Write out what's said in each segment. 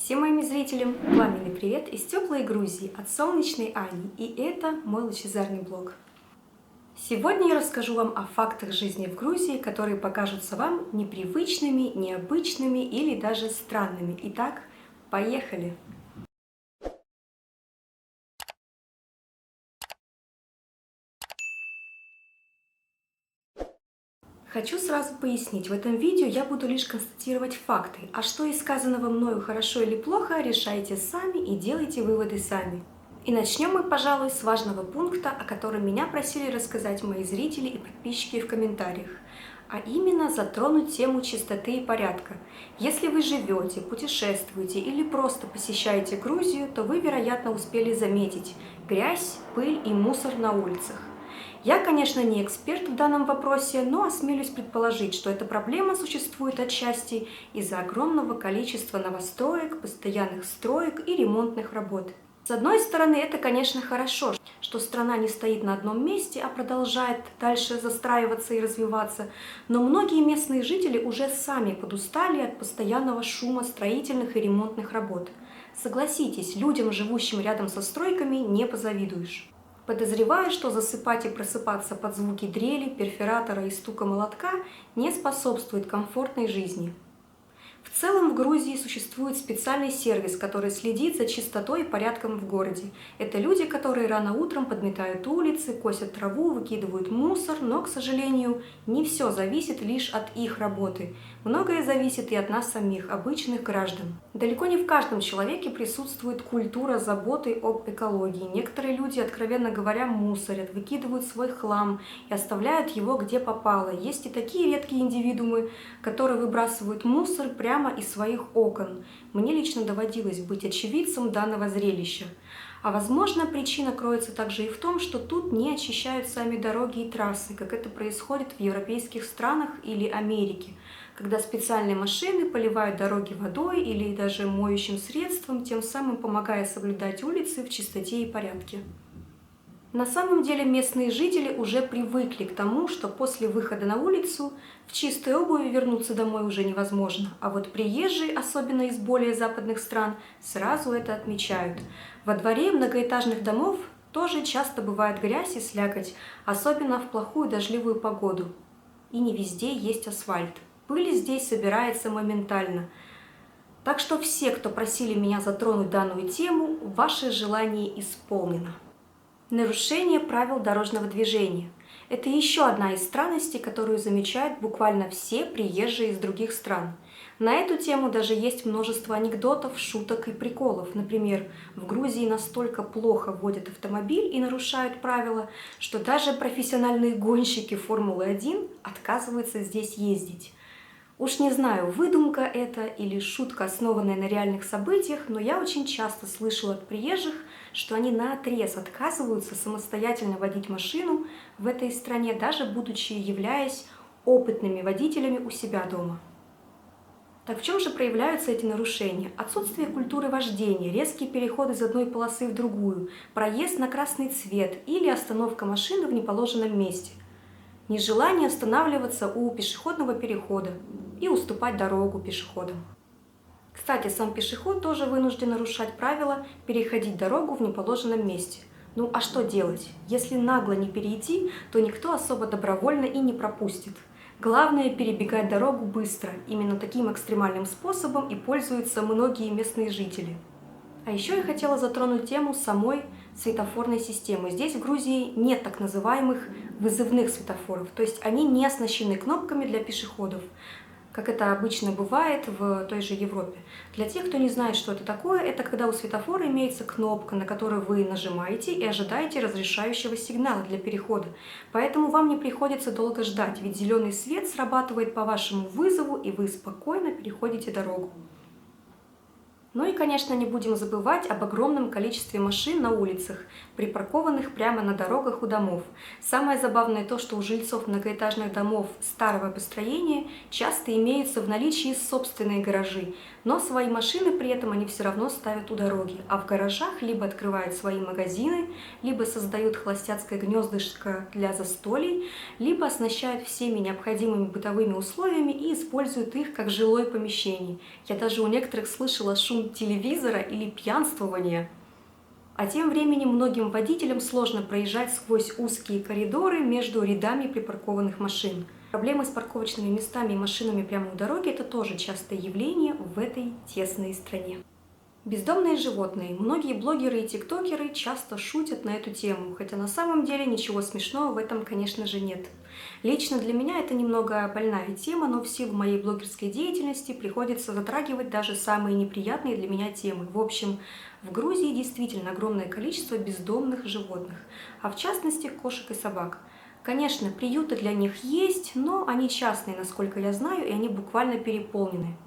Всем моим зрителям пламенный привет из теплой Грузии от солнечной Ани, и это мой лучезарный блог. Сегодня я расскажу вам о фактах жизни в Грузии, которые покажутся вам непривычными, необычными или даже странными. Итак, поехали! Хочу сразу пояснить, в этом видео я буду лишь констатировать факты, а что из сказанного мною хорошо или плохо, решайте сами и делайте выводы сами. И начнем мы, пожалуй, с важного пункта, о котором меня просили рассказать мои зрители и подписчики в комментариях, а именно затронуть тему чистоты и порядка. Если вы живете, путешествуете или просто посещаете Грузию, то вы, вероятно, успели заметить грязь, пыль и мусор на улицах. Я, конечно, не эксперт в данном вопросе, но осмелюсь предположить, что эта проблема существует отчасти из-за огромного количества новостроек, постоянных строек и ремонтных работ. С одной стороны, это, конечно, хорошо, что страна не стоит на одном месте, а продолжает дальше застраиваться и развиваться, но многие местные жители уже сами подустали от постоянного шума строительных и ремонтных работ. Согласитесь, людям, живущим рядом со стройками, не позавидуешь. Подозреваю, что засыпать и просыпаться под звуки дрели, перфоратора и стука молотка не способствует комфортной жизни. В целом в Грузии существует специальный сервис, который следит за чистотой и порядком в городе. Это люди, которые рано утром подметают улицы, косят траву, выкидывают мусор, но, к сожалению, не все зависит лишь от их работы. Многое зависит и от нас самих, обычных граждан. Далеко не в каждом человеке присутствует культура заботы об экологии. Некоторые люди, откровенно говоря, мусорят, выкидывают свой хлам и оставляют его где попало. Есть и такие редкие индивидуумы, которые выбрасывают мусор прямо из своих окон. Мне лично доводилось быть очевидцем данного зрелища. А возможно, причина кроется также и в том, что тут не очищают сами дороги и трассы, как это происходит в европейских странах или Америке, когда специальные машины поливают дороги водой или даже моющим средством, тем самым помогая соблюдать улицы в чистоте и порядке. На самом деле местные жители уже привыкли к тому, что после выхода на улицу в чистой обуви вернуться домой уже невозможно, а вот приезжие, особенно из более западных стран, сразу это отмечают. Во дворе многоэтажных домов тоже часто бывает грязь и слякоть, особенно в плохую дождливую погоду. И не везде есть асфальт. Пыль здесь собирается моментально. Так что все, кто просили меня затронуть данную тему, ваше желание исполнено. Нарушение правил дорожного движения. Это еще одна из странностей, которую замечают буквально все приезжие из других стран. На эту тему даже есть множество анекдотов, шуток и приколов. Например, в Грузии настолько плохо водят автомобиль и нарушают правила, что даже профессиональные гонщики Формулы-1 отказываются здесь ездить. Уж не знаю, выдумка это или шутка, основанная на реальных событиях, но я очень часто слышала от приезжих, что они наотрез отказываются самостоятельно водить машину в этой стране, даже будучи являясь опытными водителями у себя дома. Так в чем же проявляются эти нарушения? Отсутствие культуры вождения, резкий переход из одной полосы в другую, проезд на красный цвет или остановка машины в неположенном месте. Нежелание останавливаться у пешеходного перехода и уступать дорогу пешеходам. Кстати, сам пешеход тоже вынужден нарушать правила, переходить дорогу в неположенном месте. Ну а что делать? Если нагло не перейти, то никто особо добровольно и не пропустит. Главное перебегать дорогу быстро. Именно таким экстремальным способом и пользуются многие местные жители. А еще я хотела затронуть тему самой светофорной системы. Здесь в Грузии нет так называемых вызывных светофоров, то есть они не оснащены кнопками для пешеходов, как это обычно бывает в той же Европе. Для тех, кто не знает, что это такое, это когда у светофора имеется кнопка, на которую вы нажимаете и ожидаете разрешающего сигнала для перехода. Поэтому вам не приходится долго ждать, ведь зеленый свет срабатывает по вашему вызову, и вы спокойно переходите дорогу. Ну и, конечно, не будем забывать об огромном количестве машин на улицах, припаркованных прямо на дорогах у домов. Самое забавное то, что у жильцов многоэтажных домов старого построения часто имеются в наличии собственные гаражи. Но свои машины при этом они все равно ставят у дороги, а в гаражах либо открывают свои магазины, либо создают холостяцкое гнездышко для застолий, либо оснащают всеми необходимыми бытовыми условиями и используют их как жилое помещение. Я даже у некоторых слышала шум телевизора или пьянствование. А тем временем многим водителям сложно проезжать сквозь узкие коридоры между рядами припаркованных машин. Проблемы с парковочными местами и машинами прямо у дороги – это тоже частое явление в этой тесной стране. Бездомные животные. Многие блогеры и тиктокеры часто шутят на эту тему, хотя на самом деле ничего смешного в этом, конечно же, нет. Лично для меня это немного больная тема, но в силу моей блогерской деятельности приходится затрагивать даже самые неприятные для меня темы. В общем, в Грузии действительно огромное количество бездомных животных, а в частности кошек и собак. Конечно, приюты для них есть, но они частные, насколько я знаю, и они буквально переполнены.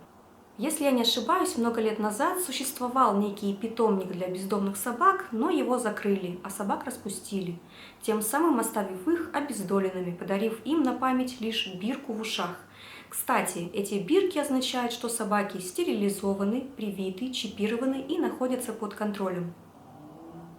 Если я не ошибаюсь, много лет назад существовал некий питомник для бездомных собак, но его закрыли, а собак распустили, тем самым оставив их обездоленными, подарив им на память лишь бирку в ушах. Кстати, эти бирки означают, что собаки стерилизованы, привиты, чипированы и находятся под контролем.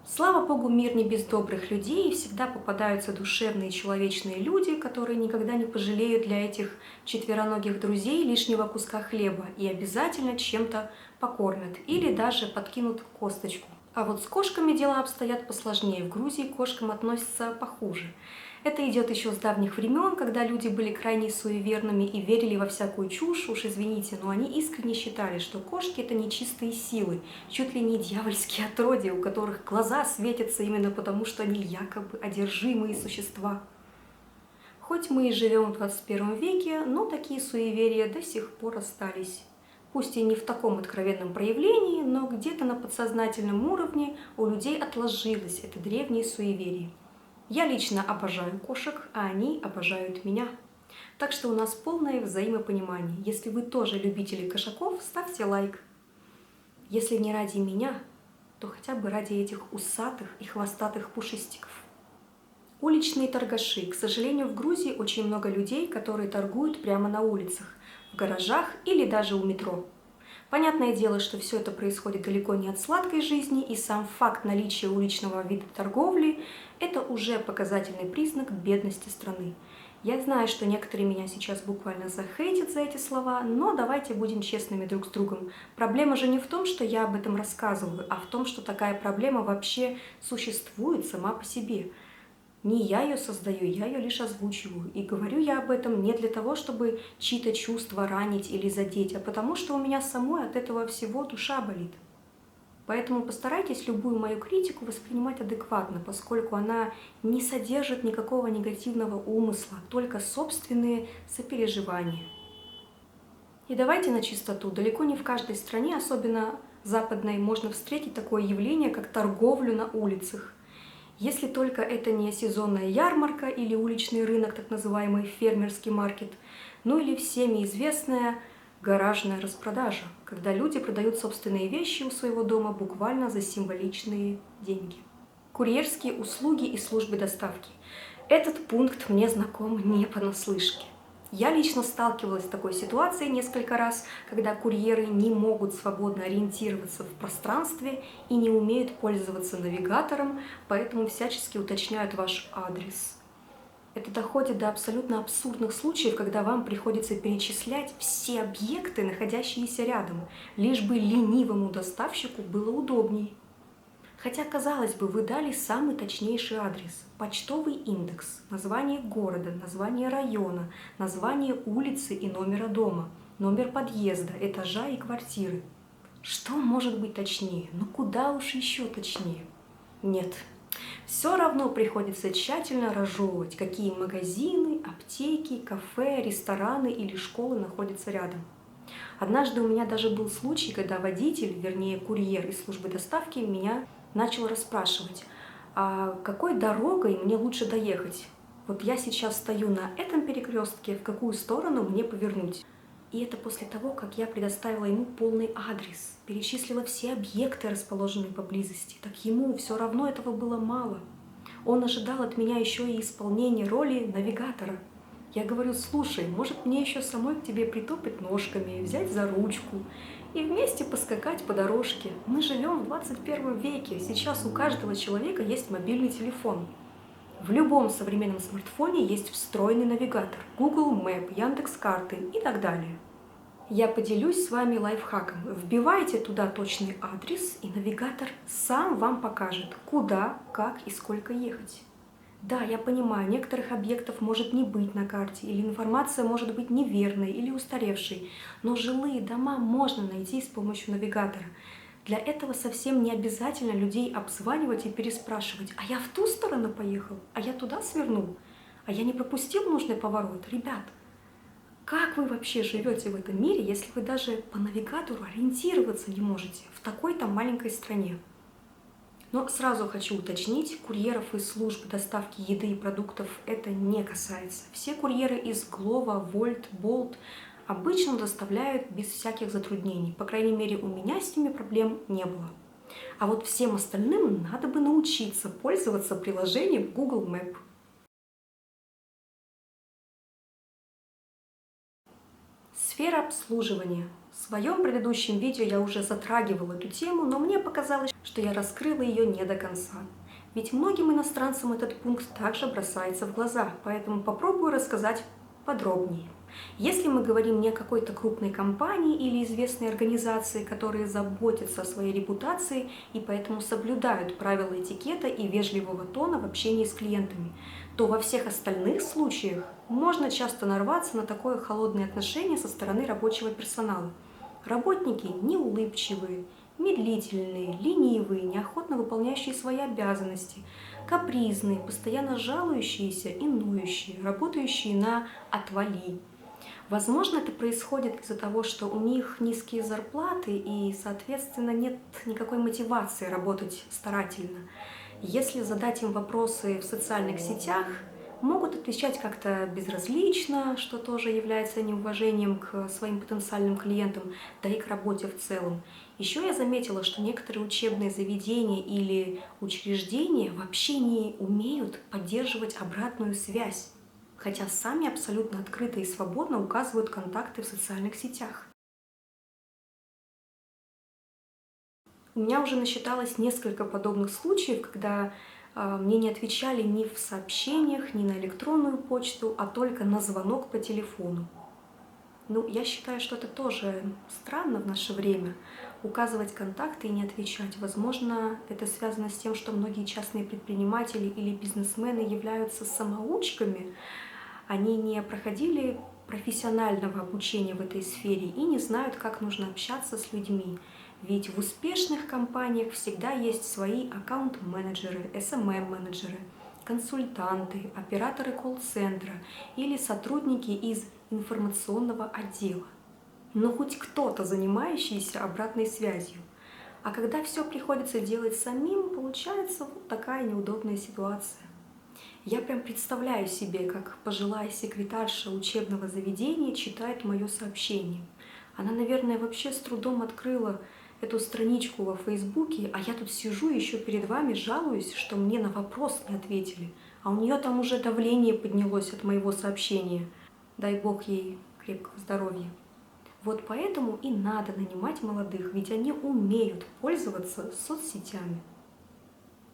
Слава богу, мир не без добрых людей, и всегда попадаются душевные человечные люди, которые никогда не пожалеют для этих четвероногих друзей лишнего куска хлеба и обязательно чем-то покормят или даже подкинут косточку. А вот с кошками дела обстоят посложнее. В Грузии к кошкам относятся похуже. Это идет еще с давних времен, когда люди были крайне суеверными и верили во всякую чушь, уж извините, но они искренне считали, что кошки – это нечистые силы, чуть ли не дьявольские отродья, у которых глаза светятся именно потому, что они якобы одержимые существа. Хоть мы и живем в 21 веке, но такие суеверия до сих пор остались. Пусть и не в таком откровенном проявлении, но где-то на подсознательном уровне у людей отложилось это древнее суеверие. Я лично обожаю кошек, а они обожают меня. Так что у нас полное взаимопонимание. Если вы тоже любители кошаков, ставьте лайк. Если не ради меня, то хотя бы ради этих усатых и хвостатых пушистиков. Уличные торгаши. К сожалению, в Грузии очень много людей, которые торгуют прямо на улицах, в гаражах или даже у метро. Понятное дело, что все это происходит далеко не от сладкой жизни, и сам факт наличия уличного вида торговли – это уже показательный признак бедности страны. Я знаю, что некоторые меня сейчас буквально захейтят за эти слова, но давайте будем честными друг с другом. Проблема же не в том, что я об этом рассказываю, а в том, что такая проблема вообще существует сама по себе. Не я ее создаю, я ее лишь озвучиваю. И говорю я об этом не для того, чтобы чьи-то чувства ранить или задеть, а потому что у меня самой от этого всего душа болит. Поэтому постарайтесь любую мою критику воспринимать адекватно, поскольку она не содержит никакого негативного умысла, только собственные сопереживания. И давайте на чистоту. Далеко не в каждой стране, особенно западной, можно встретить такое явление, как торговлю на улицах. Если только это не сезонная ярмарка или уличный рынок, так называемый фермерский маркет, ну или всеми известная гаражная распродажа, когда люди продают собственные вещи у своего дома буквально за символичные деньги. Курьерские услуги и службы доставки. Этот пункт мне знаком не понаслышке. Я лично сталкивалась с такой ситуацией несколько раз, когда курьеры не могут свободно ориентироваться в пространстве и не умеют пользоваться навигатором, поэтому всячески уточняют ваш адрес. Это доходит до абсолютно абсурдных случаев, когда вам приходится перечислять все объекты, находящиеся рядом, лишь бы ленивому доставщику было удобней. Хотя, казалось бы, вы дали самый точнейший адрес, почтовый индекс, название города, название района, название улицы и номера дома, номер подъезда, этажа и квартиры. Что может быть точнее? Ну куда уж еще точнее? Нет. Все равно приходится тщательно разжевывать, какие магазины, аптеки, кафе, рестораны или школы находятся рядом. Однажды у меня даже был случай, когда водитель, вернее курьер из службы доставки, меня начал расспрашивать, а какой дорогой мне лучше доехать? Вот я сейчас стою на этом перекрестке, в какую сторону мне повернуть? И это после того, как я предоставила ему полный адрес, перечислила все объекты, расположенные поблизости. Так ему все равно этого было мало. Он ожидал от меня еще и исполнения роли навигатора. Я говорю, слушай, может мне еще самой к тебе притопать ножками, взять за ручку и вместе поскакать по дорожке. Мы живем в 21 веке, сейчас у каждого человека есть мобильный телефон. В любом современном смартфоне есть встроенный навигатор, Google Map, Яндекс.Карты и так далее. Я поделюсь с вами лайфхаком. Вбивайте туда точный адрес, и навигатор сам вам покажет, куда, как и сколько ехать. Да, я понимаю, некоторых объектов может не быть на карте, или информация может быть неверной или устаревшей, но жилые дома можно найти с помощью навигатора. Для этого совсем не обязательно людей обзванивать и переспрашивать: а я в ту сторону поехал, а я туда свернул, а я не пропустил нужный поворот. Ребят, как вы вообще живете в этом мире, если вы даже по навигатору ориентироваться не можете в такой-то маленькой стране? Но сразу хочу уточнить, курьеров из служб доставки еды и продуктов это не касается. Все курьеры из Glovo, Volt, Bolt обычно доставляют без всяких затруднений. По крайней мере, у меня с ними проблем не было. А вот всем остальным надо бы научиться пользоваться приложением Google Map. Сфера обслуживания. В своем предыдущем видео я уже затрагивала эту тему, но мне показалось, что я раскрыла ее не до конца. Ведь многим иностранцам этот пункт также бросается в глаза, поэтому попробую рассказать подробнее. Если мы говорим не о какой-то крупной компании или известной организации, которые заботятся о своей репутации и поэтому соблюдают правила этикета и вежливого тона в общении с клиентами, то во всех остальных случаях можно часто нарваться на такое холодное отношение со стороны рабочего персонала. Работники неулыбчивые, медлительные, ленивые, неохотно выполняющие свои обязанности, капризные, постоянно жалующиеся и ноющие, работающие на «отвали». Возможно, это происходит из-за того, что у них низкие зарплаты и, соответственно, нет никакой мотивации работать старательно. Если задать им вопросы в социальных сетях, могут отвечать как-то безразлично, что тоже является неуважением к своим потенциальным клиентам, да и к работе в целом. Еще я заметила, что некоторые учебные заведения или учреждения вообще не умеют поддерживать обратную связь, хотя сами абсолютно открыто и свободно указывают контакты в социальных сетях. У меня уже насчиталось несколько подобных случаев, когда мне не отвечали ни в сообщениях, ни на электронную почту, а только на звонок по телефону. Ну, я считаю, что это тоже странно в наше время, указывать контакты и не отвечать. Возможно, это связано с тем, что многие частные предприниматели или бизнесмены являются самоучками, они не проходили профессионального обучения в этой сфере и не знают, как нужно общаться с людьми. Ведь в успешных компаниях всегда есть свои аккаунт-менеджеры, SMM-менеджеры, консультанты, операторы колл-центра или сотрудники из информационного отдела. Но хоть кто-то, занимающийся обратной связью. А когда все приходится делать самим, получается вот такая неудобная ситуация. Я прям представляю себе, как пожилая секретарша учебного заведения читает мое сообщение. Она, наверное, вообще с трудом открыла эту страничку во Фейсбуке, а я тут сижу еще перед вами, жалуюсь, что мне на вопрос не ответили. А у нее там уже давление поднялось от моего сообщения. Дай бог ей крепкого здоровья. Вот поэтому и надо нанимать молодых, ведь они умеют пользоваться соцсетями.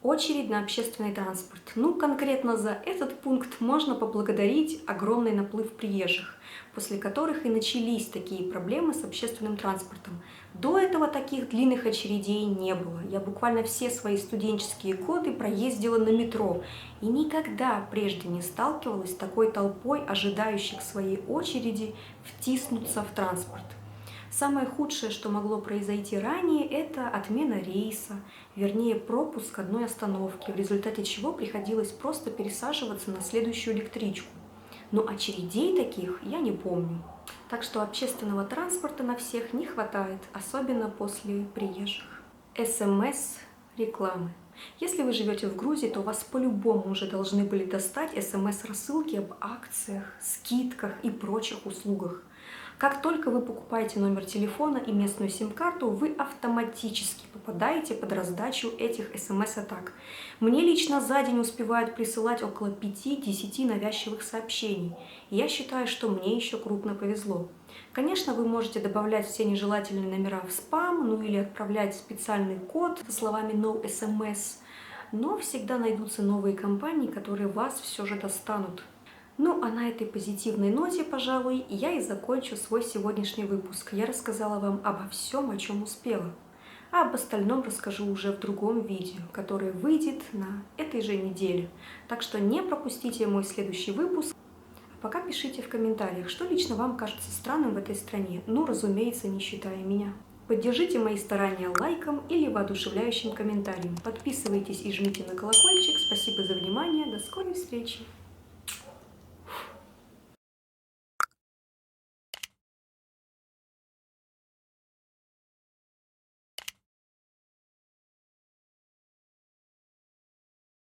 Очередь на общественный транспорт. Ну, конкретно за этот пункт можно поблагодарить огромный наплыв приезжих, после которых и начались такие проблемы с общественным транспортом. До этого таких длинных очередей не было. Я буквально все свои студенческие годы проездила на метро и никогда прежде не сталкивалась с такой толпой ожидающих своей очереди втиснуться в транспорт. Самое худшее, что могло произойти ранее, это отмена рейса, вернее пропуск одной остановки, в результате чего приходилось просто пересаживаться на следующую электричку. Но очередей таких я не помню. Так что общественного транспорта на всех не хватает, особенно после приезжих. СМС-рекламы. Если вы живете в Грузии, то вас по-любому уже должны были достать СМС-рассылки об акциях, скидках и прочих услугах. Как только вы покупаете номер телефона и местную сим-карту, вы автоматически попадаете под раздачу этих смс-атак. Мне лично за день успевают присылать около 5-10 навязчивых сообщений. И я считаю, что мне еще крупно повезло. Конечно, вы можете добавлять все нежелательные номера в спам, ну или отправлять специальный код со словами «No SMS», но всегда найдутся новые компании, которые вас все же достанут. Ну, а на этой позитивной ноте, пожалуй, я и закончу свой сегодняшний выпуск. Я рассказала вам обо всем, о чем успела. А об остальном расскажу уже в другом видео, которое выйдет на этой же неделе. Так что не пропустите мой следующий выпуск. А пока пишите в комментариях, что лично вам кажется странным в этой стране, ну, разумеется, не считая меня. Поддержите мои старания лайком или воодушевляющим комментарием. Подписывайтесь и жмите на колокольчик. Спасибо за внимание. До скорой встречи!